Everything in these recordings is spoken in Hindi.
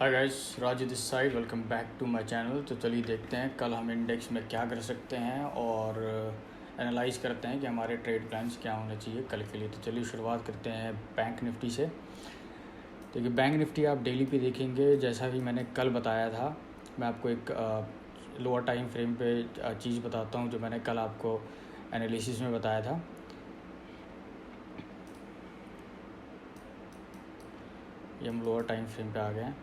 Hi guys, Raju this side. Welcome back to my channel. तो चलिए देखते हैं कल हम इंडेक्स में क्या कर सकते हैं और एनालाइज करते हैं कि हमारे ट्रेड प्लान्स क्या होने चाहिए कल के लिए। तो चलिए शुरुआत करते हैं बैंक निफ्टी से। देखिए, बैंक निफ्टी आप डेली पे देखेंगे, जैसा कि मैंने कल बताया था। मैं आपको एक लोअर टाइम फ्रेम पे चीज़ बताता हूँ जो मैंने कल आपको एनालिसिस में बताया था। ये हम लोअर टाइम फ्रेम पे आ गए हैं।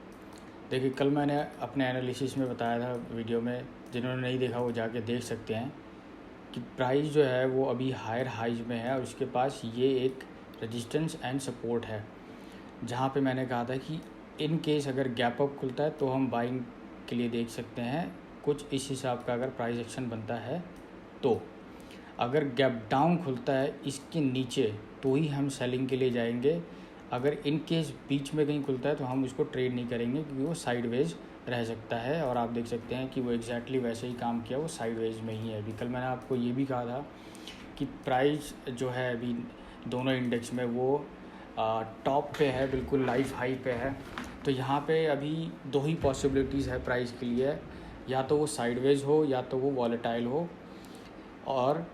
देखिए, कल मैंने अपने एनालिसिस में बताया था वीडियो में, जिन्होंने नहीं देखा वो जाके देख सकते हैं कि प्राइस जो है वो अभी हायर हाइज में है और उसके पास ये एक रेजिस्टेंस एंड सपोर्ट है, जहाँ पे मैंने कहा था कि इन केस अगर गैप अप खुलता है तो हम बाइंग के लिए देख सकते हैं कुछ इस हिसाब का। अगर प्राइस एक्शन बनता है तो अगर गैप डाउन खुलता है इसके नीचे तो ही हम सेलिंग के लिए जाएंगे। अगर इन केस बीच में कहीं खुलता है तो हम उसको ट्रेड नहीं करेंगे, क्योंकि वो साइडवेज रह सकता है। और आप देख सकते हैं कि वो एग्जैक्टली वैसे ही काम किया, वो साइडवेज में ही है अभी। कल मैंने आपको ये भी कहा था कि प्राइस जो है अभी दोनों इंडेक्स में वो टॉप पे है, बिल्कुल लाइफ हाई पे है। तो यहाँ पे अभी दो ही पॉसिबिलिटीज़ है प्राइस के लिए, या तो वो साइडवेज हो या तो वो वॉलेटाइल हो। और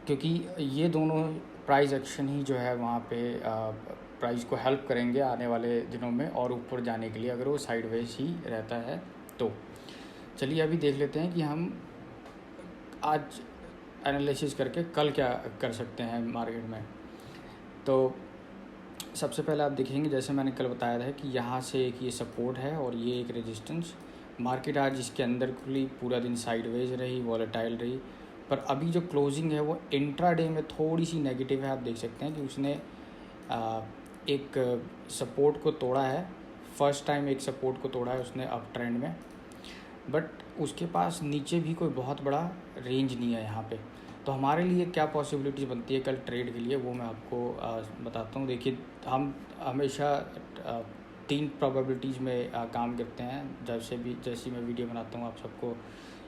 क्योंकि ये दोनों प्राइस एक्शन ही जो है वहाँ पे प्राइस को हेल्प करेंगे आने वाले दिनों में और ऊपर जाने के लिए, अगर वो साइडवेज ही रहता है तो। चलिए अभी देख लेते हैं कि हम आज एनालिसिस करके कल क्या कर सकते हैं मार्केट में। तो सबसे पहले आप देखेंगे, जैसे मैंने कल बताया था कि यहाँ से एक ये सपोर्ट है और ये एक रेजिस्टेंस। मार्केट आज इसके अंदर खुली, पूरा दिन साइडवेज रही, वॉलेटाइल रही। पर अभी जो क्लोजिंग है वो इंट्राडे में थोड़ी सी नेगेटिव है। आप देख सकते हैं कि उसने एक सपोर्ट को तोड़ा है, फर्स्ट टाइम एक सपोर्ट को तोड़ा है उसने अप ट्रेंड में। बट उसके पास नीचे भी कोई बहुत बड़ा रेंज नहीं है यहाँ पे। तो हमारे लिए क्या पॉसिबिलिटीज़ बनती है कल ट्रेड के लिए, वो मैं आपको बताता हूँ। देखिए, हम हमेशा 3 प्रोबेबिलिटीज़ में काम करते हैं। जैसी मैं वीडियो बनाता हूँ, आप सबको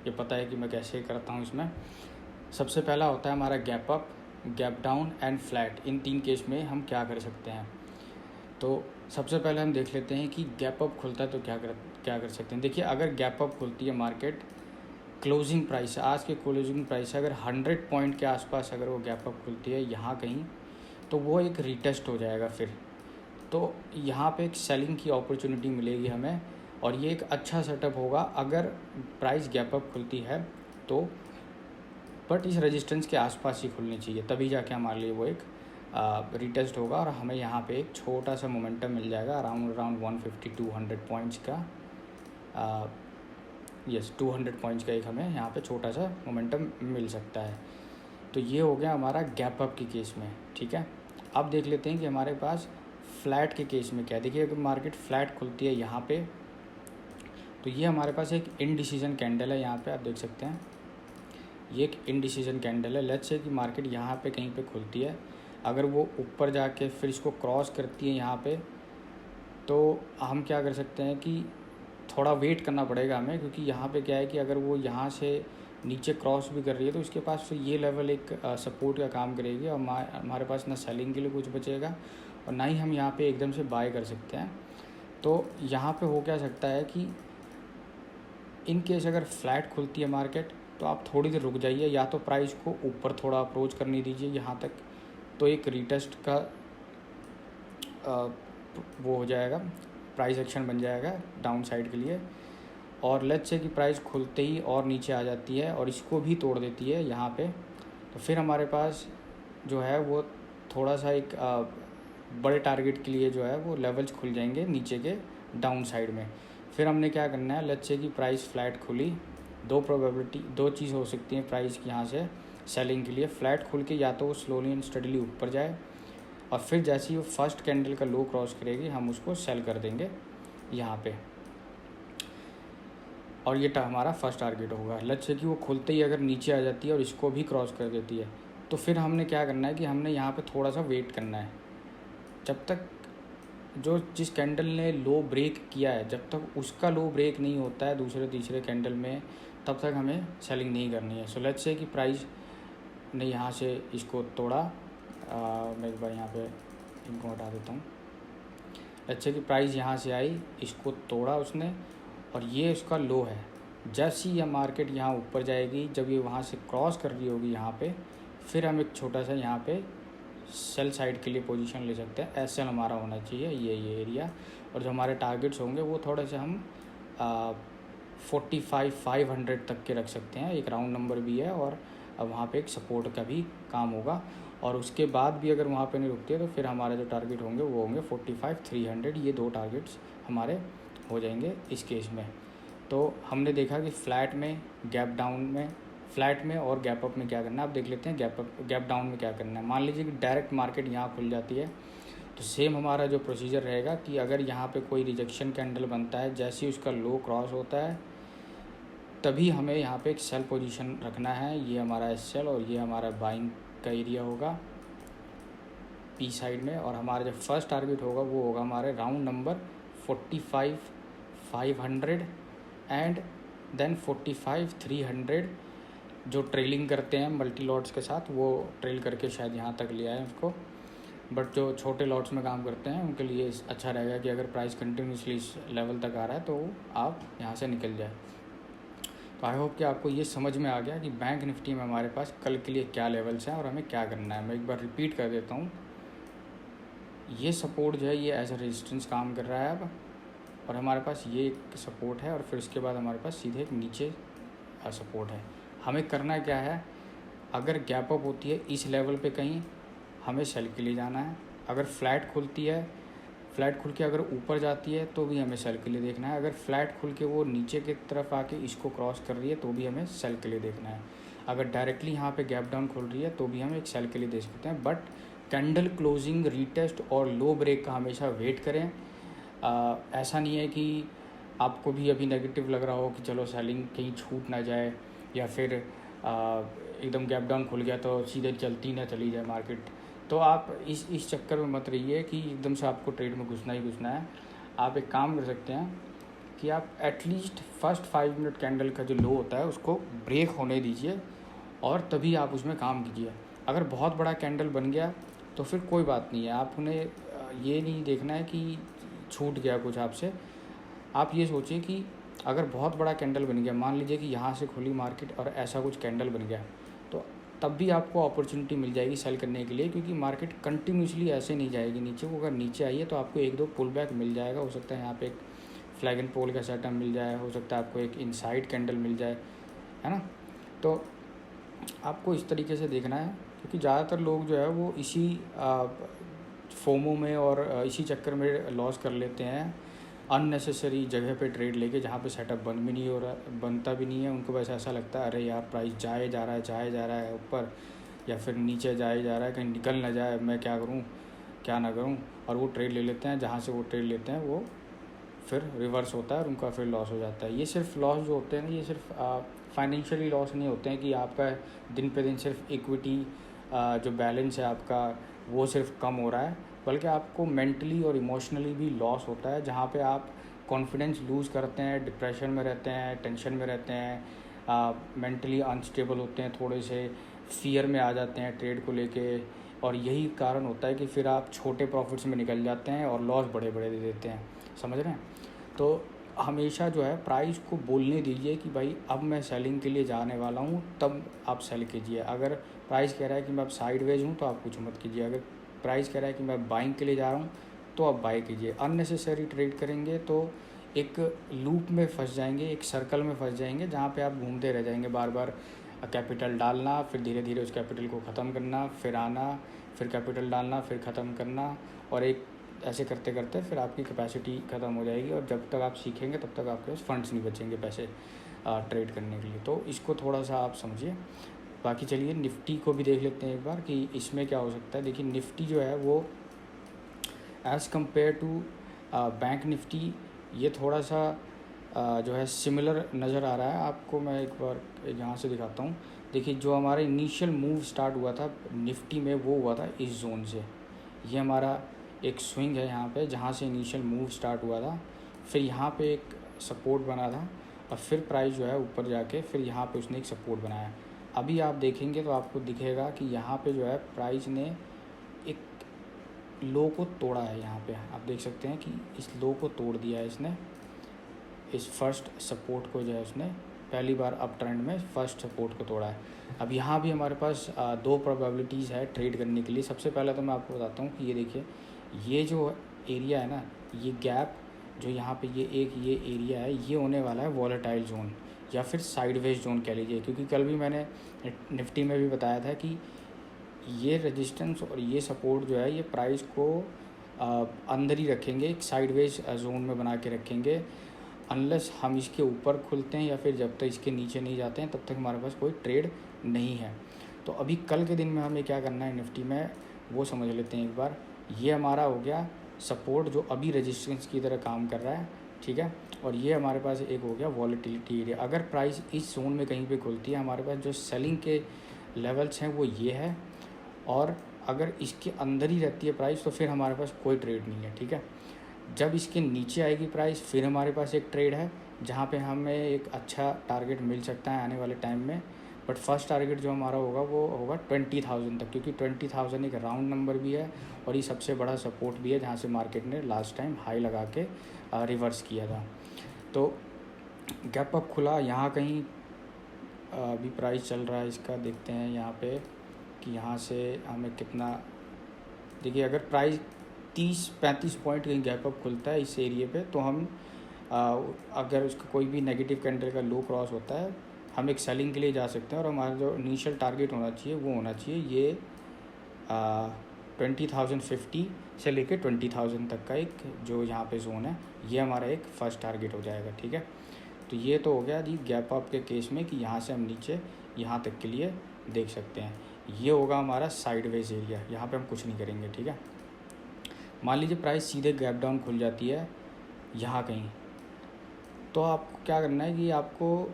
ये पता है कि मैं कैसे करता हूँ इसमें। सबसे पहला होता है हमारा gap up, gap down and flat. In 3 case में हम क्या कर सकते हैं। तो सबसे पहले हम देख लेते हैं कि गैप अप खुलता है तो क्या कर सकते हैं। देखिए, अगर गैप अप खुलती है मार्केट, क्लोजिंग प्राइस आज के क्लोजिंग प्राइस अगर 100 पॉइंट के आसपास अगर वो गैप अप खुलती है यहाँ कहीं, तो वो एक रीटेस्ट हो जाएगा फिर। तो यहाँ पे एक सेलिंग की अपॉर्चुनिटी मिलेगी हमें, और ये एक अच्छा सेटअप होगा अगर प्राइस गैप अप खुलती है तो। बट इस रेजिस्टेंस के आसपास ही खुलनी चाहिए, तभी जाके हमारे लिए वो एक रीटेस्ट होगा और हमें यहाँ पे एक छोटा सा मोमेंटम मिल जाएगा अराउंड 150-200 पॉइंट्स का। 200 पॉइंट्स का एक हमें यहाँ पे छोटा सा मोमेंटम मिल सकता है। तो ये हो गया हमारा गैप अप के केस में, ठीक है। अब देख लेते हैं कि हमारे पास फ्लैट के केस में क्या है। देखिए, अगर मार्केट फ्लैट खुलती है यहाँ पे, तो ये हमारे पास एक इनडिसीजन कैंडल है। यहाँ पे आप देख सकते हैं ये एक इनडिसीजन कैंडल है। लेट्स से कि मार्केट यहाँ पे कहीं पे खुलती है, अगर वो ऊपर जाके फिर इसको क्रॉस करती है यहाँ पे, तो हम क्या कर सकते हैं कि थोड़ा वेट करना पड़ेगा हमें, क्योंकि यहाँ पे क्या है कि अगर वो यहाँ से नीचे क्रॉस भी कर रही है तो उसके पास फिर ये लेवल एक सपोर्ट का काम करेगी और हमारे पास ना सेलिंग के लिए कुछ बचेगा और ना ही हम यहाँ पे एकदम से बाय कर सकते हैं। तो यहाँ पे हो क्या सकता है कि इन केस अगर फ्लैट खुलती है मार्केट, तो आप थोड़ी देर रुक जाइए, या तो प्राइस को ऊपर थोड़ा अप्रोच करने दीजिए यहाँ तक, तो एक रीटेस्ट का वो हो जाएगा, प्राइस एक्शन बन जाएगा डाउन साइड के लिए। और लेट्स से कि प्राइस खुलते ही और नीचे आ जाती है और इसको भी तोड़ देती है यहाँ पे, तो फिर हमारे पास जो है वो थोड़ा सा एक बड़े टारगेट के लिए जो है वो लेवल्स खुल जाएंगे नीचे के डाउन साइड में। फिर हमने क्या करना है, लेट्स से कि प्राइस फ्लैट खुली, दो चीज़ हो सकती हैं प्राइस की यहाँ से सेलिंग के लिए। फ्लैट खुल के या तो वो स्लोली एंड स्टडीली ऊपर जाए, और फिर जैसे ही वो फर्स्ट कैंडल का लो क्रॉस करेगी हम उसको सेल कर देंगे यहाँ पे, और ये हमारा फर्स्ट टारगेट होगा। लेट्स से कि वो खुलते ही अगर नीचे आ जाती है और इसको भी क्रॉस कर देती है, तो फिर हमने क्या करना है कि हमने यहाँ पे थोड़ा सा वेट करना है, जब तक जिस कैंडल ने लो ब्रेक किया है, जब तक उसका लो ब्रेक नहीं होता है दूसरे तीसरे कैंडल में, तब तक हमें सेलिंग नहीं करनी है। सो लेट्स से कि प्राइस ने यहाँ से इसको तोड़ा, मैं एक बार यहाँ पे इनको हटा देता हूँ। अच्छे की प्राइस यहाँ से आई, इसको तोड़ा उसने और ये उसका लो है। जैसे ही यह मार्केट यहाँ ऊपर जाएगी, जब ये वहाँ से क्रॉस कर रही होगी यहाँ पे, फिर हम एक छोटा सा यहाँ पे सेल साइड के लिए पोजीशन ले सकते हैं। एस एल हमारा होना चाहिए ये एरिया, और जो हमारे टारगेट्स होंगे वो थोड़े से हम 45,500 तक के रख सकते हैं। एक राउंड नंबर भी है और वहाँ पे एक सपोर्ट का भी काम होगा। और उसके बाद भी अगर वहाँ पे नहीं रुकती है तो फिर हमारे जो टारगेट होंगे वो होंगे 45,300। ये दो टारगेट्स हमारे हो जाएंगे इस केस में। तो हमने देखा कि फ्लैट में, गैप डाउन में, फ्लैट में और गैप अप में क्या करना है। आप देख लेते हैं गैप डाउन में क्या करना है। मान लीजिए कि डायरेक्ट मार्केट यहाँ खुल जाती है, तो सेम हमारा जो प्रोसीजर रहेगा कि अगर यहाँ पे कोई रिजेक्शन कैंडल बनता है, जैसे ही उसका लो क्रॉस होता है तभी हमें यहाँ पे एक सेल पोजीशन रखना है। ये हमारा एस एल और ये हमारा बाइंग का एरिया होगा पी साइड में। और हमारा जो फर्स्ट टारगेट होगा वो होगा हमारे राउंड नंबर 45,500 एंड देन 45,300। जो ट्रेलिंग करते हैं मल्टी लॉट्स के साथ, वो ट्रेल करके शायद यहाँ तक ले आए उसको, बट जो छोटे लॉट्स में काम करते हैं उनके लिए अच्छा रहेगा कि अगर प्राइस कंटिन्यूसली इस लेवल तक आ रहा है तो आप यहाँ से निकल जाए। तो आई होप कि आपको ये समझ में आ गया कि बैंक निफ्टी में हमारे पास कल के लिए क्या लेवल्स हैं और हमें क्या करना है। मैं एक बार रिपीट कर देता हूँ। ये सपोर्ट जो है ये एज अ रेजिस्टेंस काम कर रहा है अब, और हमारे पास ये एक सपोर्ट है और फिर उसके बाद हमारे पास सीधे एक नीचे सपोर्ट है। हमें करना क्या है, अगर गैप अप होती है इस लेवल पे कहीं, हमें सेल के लिए जाना है। अगर फ्लैट खुलती है, फ्लैट खुल के अगर ऊपर जाती है तो भी हमें सेल के लिए देखना है। अगर फ्लैट खुल के वो नीचे की तरफ आके इसको क्रॉस कर रही है तो भी हमें सेल के लिए देखना है। अगर डायरेक्टली यहाँ पे गैप डाउन खुल रही है तो भी हम एक सेल के लिए देख सकते हैं। बट कैंडल क्लोजिंग, रीटेस्ट और लो ब्रेक का हमेशा वेट करें। ऐसा नहीं है कि आपको भी अभी नेगेटिव लग रहा हो कि चलो सेलिंग कहीं छूट ना जाए, या फिर एकदम गैप डाउन खुल गया तो सीधे चलती ना चली जाए मार्केट। तो आप इस चक्कर में मत रहिए कि एकदम से आपको ट्रेड में घुसना ही घुसना है। आप एक काम कर सकते हैं कि आप एटलीस्ट फर्स्ट 5 मिनट कैंडल का जो लो होता है उसको ब्रेक होने दीजिए और तभी आप उसमें काम कीजिए। अगर बहुत बड़ा कैंडल बन गया तो फिर कोई बात नहीं है, आप उन्हें ये नहीं देखना है कि छूट गया कुछ आपसे। आप ये सोचिए कि अगर बहुत बड़ा कैंडल बन गया, मान लीजिए कि यहाँ से खुली मार्केट और ऐसा कुछ कैंडल बन गया, तो तब भी आपको अपॉर्चुनिटी मिल जाएगी सेल करने के लिए, क्योंकि मार्केट कंटिन्यूसली ऐसे नहीं जाएगी नीचे। वो अगर नीचे आई है तो आपको एक दो पुल बैक मिल जाएगा। हो सकता है यहाँ पे एक फ्लैग एंड पोल का सेटअप मिल जाए, हो सकता है आपको एक इनसाइड कैंडल मिल जाए, है ना। तो आपको इस तरीके से देखना है, क्योंकि ज़्यादातर लोग जो है वो इसी फोमो में और इसी चक्कर में लॉस कर लेते हैं। अननेसेसरी जगह पे ट्रेड लेके, जहाँ पे सेटअप बन भी नहीं हो रहा, बनता भी नहीं है। उनको बस ऐसा लगता है अरे यार प्राइस जाए जा रहा है ऊपर, या फिर नीचे जाए जा रहा है, कहीं निकल ना जाए, मैं क्या करूँ क्या ना करूँ, और वो ट्रेड ले लेते हैं। जहाँ से वो ट्रेड लेते हैं वो फिर रिवर्स होता है और उनका फिर लॉस हो जाता है। ये सिर्फ लॉस जो होते हैं ना, ये सिर्फ फाइनेंशियली लॉस नहीं होते हैं कि आपका दिन पे दिन सिर्फ इक्विटी जो बैलेंस है आपका वो सिर्फ कम हो रहा है, बल्कि आपको मेंटली और इमोशनली भी लॉस होता है, जहाँ पे आप कॉन्फिडेंस लूज़ करते हैं, डिप्रेशन में रहते हैं, टेंशन में रहते हैं, मेंटली अनस्टेबल होते हैं, थोड़े से फियर में आ जाते हैं ट्रेड को लेके। और यही कारण होता है कि फिर आप छोटे प्रॉफिट्स में निकल जाते हैं और लॉस बड़े बड़े दे देते हैं, समझ रहे हैं। तो हमेशा जो है प्राइस को बोलने दीजिए कि भाई अब मैं सेलिंग के लिए जाने वाला हूँ, तब आप सेल कीजिए। अगर प्राइस कह रहा है कि मैं अब साइडवेज हूँ तो आप कुछ मत कीजिए। अगर प्राइस कह रहा है कि मैं बाइंग के लिए जा रहा हूँ तो आप बाई कीजिए। अननेसेसरी ट्रेड करेंगे तो एक लूप में फंस जाएंगे, एक सर्कल में फंस जाएंगे, जहाँ पे आप घूमते रह जाएंगे, बार बार कैपिटल डालना, फिर धीरे धीरे उस कैपिटल को ख़त्म करना, फिर आना, फिर कैपिटल डालना, फिर ख़त्म करना, और एक ऐसे करते करते फिर आपकी कैपेसिटी ख़त्म हो जाएगी। और जब तक आप सीखेंगे तब तक आपके पास फंड्स नहीं बचेंगे पैसे ट्रेड करने के लिए। तो इसको थोड़ा सा आप समझिए। बाकी चलिए निफ्टी को भी देख लेते हैं एक बार कि इसमें क्या हो सकता है। देखिए निफ्टी जो है वो as compare to bank Nifty ये थोड़ा सा जो है सिमिलर नज़र आ रहा है आपको। मैं एक बार यहाँ से दिखाता हूँ। देखिए जो हमारा इनिशियल मूव स्टार्ट हुआ था निफ्टी में वो हुआ था इस जोन से। ये हमारा एक स्विंग है यहाँ पे, जहाँ से इनिशियल मूव स्टार्ट हुआ था, फिर यहाँ पे एक सपोर्ट बना था, और फिर प्राइस जो है ऊपर जाके फिर यहाँ पे उसने एक सपोर्ट बनाया। अभी आप देखेंगे तो आपको दिखेगा कि यहाँ पे जो है प्राइस ने एक लो को तोड़ा है। यहाँ पे आप देख सकते हैं कि इस लो को तोड़ दिया है इसने, इस फर्स्ट सपोर्ट को जो है उसने पहली बार अप ट्रेंड में फर्स्ट सपोर्ट को तोड़ा है। अब यहाँ भी हमारे पास दो प्रोबेबिलिटीज़ है ट्रेड करने के लिए। सबसे पहले तो मैं आपको बताता हूँ कि ये देखिए, ये जो एरिया है ना, ये गैप जो यहाँ पे ये एरिया है, ये होने वाला है वॉलेटाइल जोन या फिर साइडवेज जोन कह लीजिए। क्योंकि कल भी मैंने निफ्टी में भी बताया था कि ये रेजिस्टेंस और ये सपोर्ट जो है ये प्राइस को अंदर ही रखेंगे, एक साइडवेज जोन में बना के रखेंगे। अनलेस हम इसके ऊपर खुलते हैं या फिर जब तक इसके नीचे नहीं जाते हैं तब तक हमारे पास कोई ट्रेड नहीं है। तो अभी कल के दिन में हमें क्या करना है निफ्टी में, वो समझ लेते हैं एक बार। ये हमारा हो गया सपोर्ट जो अभी रेजिस्टेंस की तरह काम कर रहा है, ठीक है। और ये हमारे पास एक हो गया वॉलेटिलिटी एरिया। अगर प्राइस इस जोन में कहीं पे खुलती है, हमारे पास जो सेलिंग के लेवल्स हैं वो ये है, और अगर इसके अंदर ही रहती है प्राइस तो फिर हमारे पास कोई ट्रेड नहीं है, ठीक है। जब इसके नीचे आएगी प्राइस फिर हमारे पास एक ट्रेड है जहाँ पे हमें एक अच्छा टारगेट मिल सकता है आने वाले टाइम में। बट फर्स्ट टारगेट जो हमारा होगा वो होगा 20,000 तक, क्योंकि 20,000 एक राउंड नंबर भी है और ये सबसे बड़ा सपोर्ट भी है जहाँ से मार्केट ने लास्ट टाइम हाई लगा के रिवर्स किया था। तो गैप अप खुला यहाँ कहीं, अभी प्राइस चल रहा है इसका, देखते हैं यहाँ पे कि यहाँ से हमें कितना। देखिए अगर प्राइस 30-35 पॉइंट कहीं गैप अप खुलता है इस एरिए पे तो हम अगर उसका कोई भी नेगेटिव कैंडल का लो क्रॉस होता है हम एक सेलिंग के लिए जा सकते हैं। और हमारा जो इनिशियल टारगेट होना चाहिए वो होना चाहिए ये 20,050 से लेके 20,000 तक का एक जो यहाँ पे जोन है, ये हमारा एक फर्स्ट टारगेट हो जाएगा, ठीक है। तो ये तो हो गया जी गैप अप के केस में कि यहाँ से हम नीचे यहाँ तक के लिए देख सकते हैं। ये होगा हमारा साइडवेज एरिया, यहाँ पे हम कुछ नहीं करेंगे, ठीक है। मान लीजिए प्राइस सीधे गैप डाउन खुल जाती है यहाँ कहीं, तो आपको क्या करना है कि आपको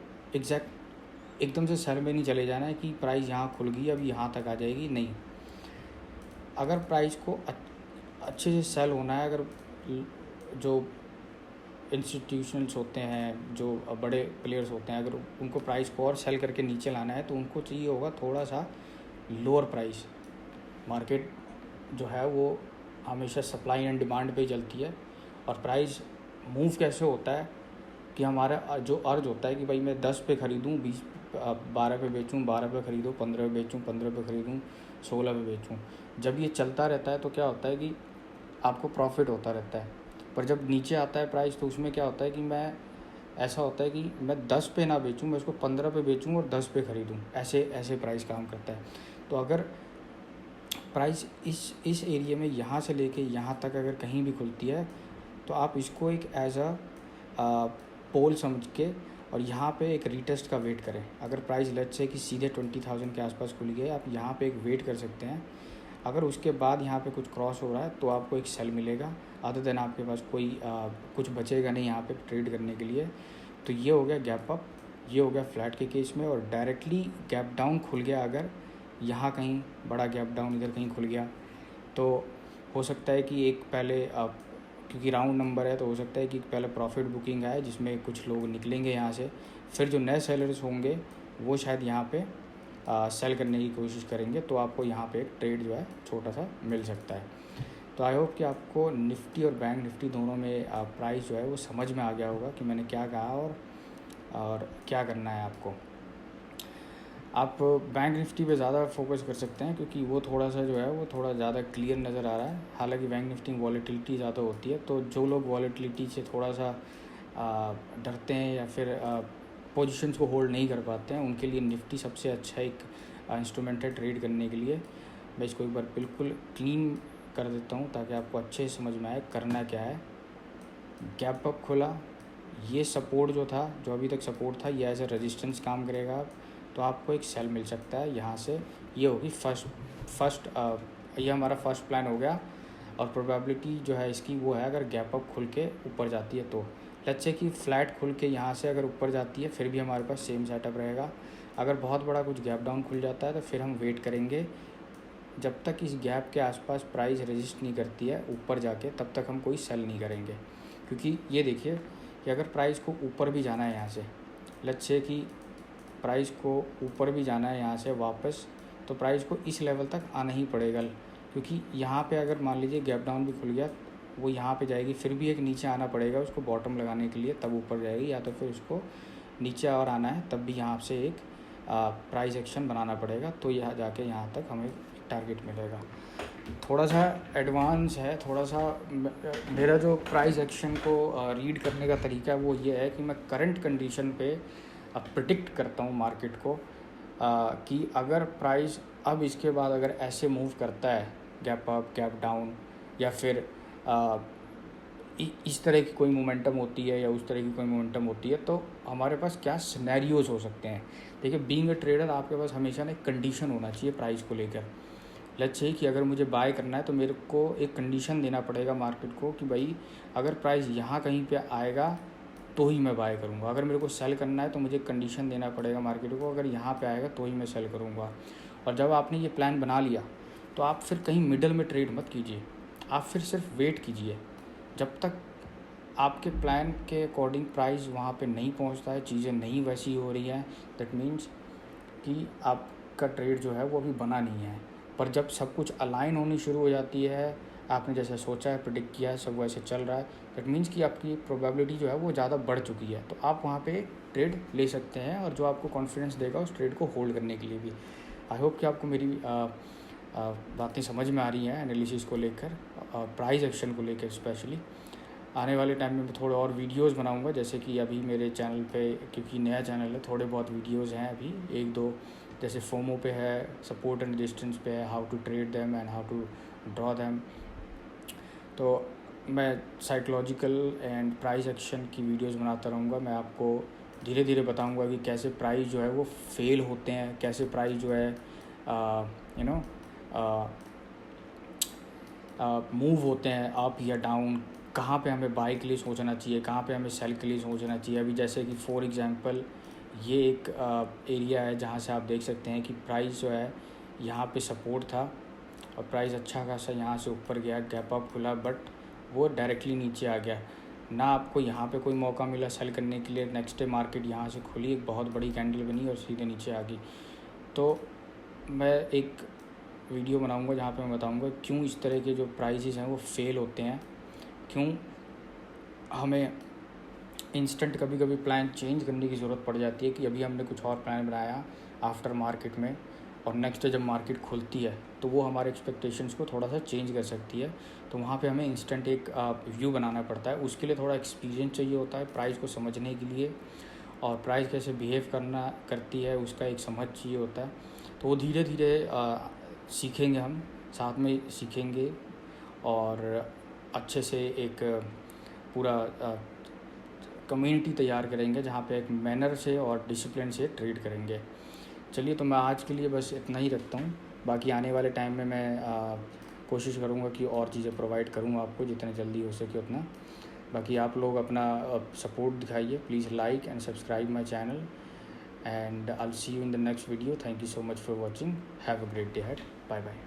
एकदम से सेल में नहीं चले जाना है कि प्राइस यहाँ खुल गई अब यहाँ तक आ जाएगी, नहीं। अगर प्राइस को अच्छे से सेल होना है, अगर जो इंस्टीट्यूशनल्स होते हैं, जो बड़े प्लेयर्स होते हैं, अगर उनको प्राइस को और सेल करके नीचे लाना है तो उनको चाहिए होगा थोड़ा सा लोअर प्राइस। मार्केट जो है वो हमेशा सप्लाई एंड डिमांड पे चलती है, और प्राइस मूव कैसे होता है कि हमारा जो अर्ज होता है कि भाई मैं 10 पे ख़रीदूँ, 12 पे बेचूँ, 12 पे ख़रीदूँ, 15 पे बेचूँ, 15 पे ख़रीदूँ, 16 पे बेचूँ। जब ये चलता रहता है तो क्या होता है कि आपको प्रॉफिट होता रहता है। पर जब नीचे आता है प्राइस तो उसमें क्या होता है कि ऐसा होता है कि मैं 10 पे ना बेचूँ, मैं उसको 15 पे बेचूँ और 10 पे ख़रीदूँ, ऐसे प्राइस काम करता है। तो अगर प्राइस इस एरिया में यहाँ से लेके यहाँ तक अगर कहीं भी खुलती है तो आप इसको एक एज पोल समझ के और यहाँ पे एक रीटेस्ट का वेट करें। अगर प्राइस लेट्स से कि सीधे 20,000 के आसपास खुल गए, आप यहाँ पे एक वेट कर सकते हैं। अगर उसके बाद यहाँ पे कुछ क्रॉस हो रहा है तो आपको एक सेल मिलेगा, अदर देन आपके पास कोई कुछ बचेगा नहीं यहाँ पे ट्रेड करने के लिए। तो ये हो गया गैप अप, ये हो गया फ्लैट के केस में। और डायरेक्टली गैप डाउन खुल गया, अगर यहाँ कहीं बड़ा गैप डाउन इधर कहीं खुल गया तो हो सकता है कि एक पहले क्योंकि राउंड नंबर है तो हो सकता है कि पहले प्रॉफिट बुकिंग आए जिसमें कुछ लोग निकलेंगे यहाँ से, फिर जो नए सेलर्स होंगे वो शायद यहाँ पे सेल करने की कोशिश करेंगे, तो आपको यहाँ पे एक ट्रेड जो है छोटा सा मिल सकता है। तो आई होप कि आपको निफ्टी और बैंक निफ्टी दोनों में प्राइस जो है वो समझ में आ गया होगा कि मैंने क्या कहा और क्या करना है आपको। आप बैंक निफ्टी पे ज़्यादा फोकस कर सकते हैं क्योंकि वो थोड़ा सा जो है वो थोड़ा ज़्यादा क्लियर नज़र आ रहा है। हालांकि बैंक निफ्टी में वॉलेटिलिटी ज़्यादा होती है, तो जो लोग वॉलेटिलिटी से थोड़ा सा डरते हैं या फिर पोजीशंस को होल्ड नहीं कर पाते हैं, उनके लिए निफ्टी सबसे अच्छा एक इंस्ट्रूमेंट है ट्रेड करने के लिए। मैं इसको एक बार बिल्कुल क्लीन कर देता हूँ ताकि आपको अच्छे से समझ में आए करना क्या है। गैप अप खुला, ये सपोर्ट जो था, जो अभी तक सपोर्ट था, ये एज ए रेजिस्टेंस काम करेगा, तो आपको एक सेल मिल सकता है यहाँ से। ये होगी फर्स्ट ये हमारा फर्स्ट प्लान हो गया। और प्रोबेबिलिटी जो है इसकी वो है अगर गैप अप खुल के ऊपर जाती है तो लेट्स से कि फ्लैट खुल के यहाँ से अगर ऊपर जाती है फिर भी हमारे पास सेम सेटअप रहेगा। अगर बहुत बड़ा कुछ गैप डाउन खुल जाता है तो फिर हम वेट करेंगे जब तक इस गैप के आसपास प्राइस रेजिस्ट नहीं करती है ऊपर जाके, तब तक हम कोई सेल नहीं करेंगे। क्योंकि ये देखिए कि अगर प्राइस को ऊपर भी जाना है यहाँ से, लेट्स से कि प्राइस को ऊपर भी जाना है यहाँ से वापस, तो प्राइस को इस लेवल तक आना ही पड़ेगा, क्योंकि यहाँ पे अगर मान लीजिए गैप डाउन भी खुल गया, वो यहाँ पे जाएगी, फिर भी एक नीचे आना पड़ेगा उसको बॉटम लगाने के लिए, तब ऊपर जाएगी, या तो फिर उसको नीचे और आना है तब भी यहाँ से एक प्राइस एक्शन बनाना पड़ेगा, तो यहाँ जाके यहाँ तक हमें टारगेट मिलेगा। थोड़ा सा एडवांस है, थोड़ा सा मेरा जो प्राइस एक्शन को रीड करने का तरीका है वो ये है कि मैं करंट कंडीशन पे प्रिडिक्ट करता हूँ मार्केट को कि अगर प्राइस अब इसके बाद अगर ऐसे मूव करता है, गैप अप गैप डाउन, या फिर इस तरह की कोई मोमेंटम होती है या उस तरह की कोई मोमेंटम होती है, तो हमारे पास क्या सिनेरियोज हो सकते हैं। देखिए, बीइंग अ ट्रेडर आपके पास हमेशा ना एक कंडीशन होना चाहिए प्राइस को लेकर। लेट्स से कि अगर मुझे बाय करना है तो मेरे को एक कंडीशन देना पड़ेगा मार्केट को कि भाई अगर प्राइस यहाँ कहीं पे आएगा तो ही मैं बाय करूँगा। अगर मेरे को सेल करना है तो मुझे कंडीशन देना पड़ेगा मार्केट को, अगर यहाँ पे आएगा तो ही मैं सेल करूँगा। और जब आपने ये प्लान बना लिया तो आप फिर कहीं मिडल में ट्रेड मत कीजिए, आप फिर सिर्फ वेट कीजिए जब तक आपके प्लान के अकॉर्डिंग प्राइस वहाँ पे नहीं पहुँचता है, चीज़ें नहीं वैसी हो रही हैं, दैट मीन्स कि आपका ट्रेड जो है वो अभी बना नहीं है। पर जब सब कुछ अलाइन होनी शुरू हो जाती है, आपने जैसे सोचा है, प्रेडिक्ट किया है, सब वैसे चल रहा है, दैट मीन्स कि आपकी प्रोबेबिलिटी जो है वो ज़्यादा बढ़ चुकी है, तो आप वहाँ पे ट्रेड ले सकते हैं, और जो आपको कॉन्फिडेंस देगा उस ट्रेड को होल्ड करने के लिए भी। आई होप कि आपको मेरी बातें समझ में आ रही हैं एनालिसिस को लेकर, प्राइस एक्शन को लेकर स्पेशली। आने वाले टाइम में थोड़े और वीडियोस बनाऊंगा, जैसे कि अभी मेरे चैनल पे, क्योंकि नया चैनल है, थोड़े बहुत वीडियोस हैं अभी, एक दो, जैसे फोमो पे है, सपोर्ट एंड रेजिस्टेंस पे है, how to trade them and how to draw them. तो मैं साइकोलॉजिकल एंड प्राइस एक्शन की वीडियोस बनाता रहूँगा। मैं आपको धीरे धीरे बताऊँगा कि कैसे प्राइस जो है वो फेल होते हैं, कैसे प्राइस जो है मूव होते हैं अप या डाउन, कहाँ पे हमें बाय के लिए सोचना चाहिए, कहाँ पे हमें सेल के लिए सोचना चाहिए। अभी जैसे कि फॉर एग्जांपल ये एक एरिया है जहाँ से आप देख सकते हैं कि प्राइस जो है यहाँ पे सपोर्ट था और प्राइस अच्छा खासा यहाँ से ऊपर गया, गैप अप खुला, बट वो डायरेक्टली नीचे आ गया ना। आपको यहाँ पे कोई मौका मिला सेल करने के लिए। नेक्स्ट डे मार्केट यहाँ से खुली, एक बहुत बड़ी कैंडल बनी और सीधे नीचे आ गई। तो मैं एक वीडियो बनाऊंगा जहाँ पे मैं बताऊंगा क्यों इस तरह के जो प्राइसेस हैं वो फेल होते हैं, क्यों हमें इंस्टेंट कभी कभी प्लान चेंज करने की ज़रूरत पड़ जाती है कि अभी हमने कुछ और प्लान बनाया आफ्टर मार्केट में, और नेक्स्ट डे जब मार्केट खुलती है तो वो हमारे एक्सपेक्टेशंस को थोड़ा सा चेंज कर सकती है। तो वहाँ पे हमें इंस्टेंट एक व्यू बनाना पड़ता है, उसके लिए थोड़ा एक्सपीरियंस चाहिए होता है प्राइस को समझने के लिए, और प्राइस कैसे बिहेव करती है उसका एक समझ चाहिए होता है। तो वो धीरे धीरे सीखेंगे, हम साथ में सीखेंगे और अच्छे से एक पूरा कम्युनिटी तैयार करेंगे जहाँ पे एक मैनर से और डिसिप्लिन से ट्रेड करेंगे। चलिए, तो मैं आज के लिए बस इतना ही रखता हूँ। बाकी आने वाले टाइम में मैं कोशिश करूँगा कि और चीज़ें प्रोवाइड करूँ आपको जितने जल्दी हो सके उतना। बाकी आप लोग अपना सपोर्ट दिखाइए, please like and subscribe my channel, and I'll see you in the next video. Thank you so much for watching. Have a great day ahead. Bye bye.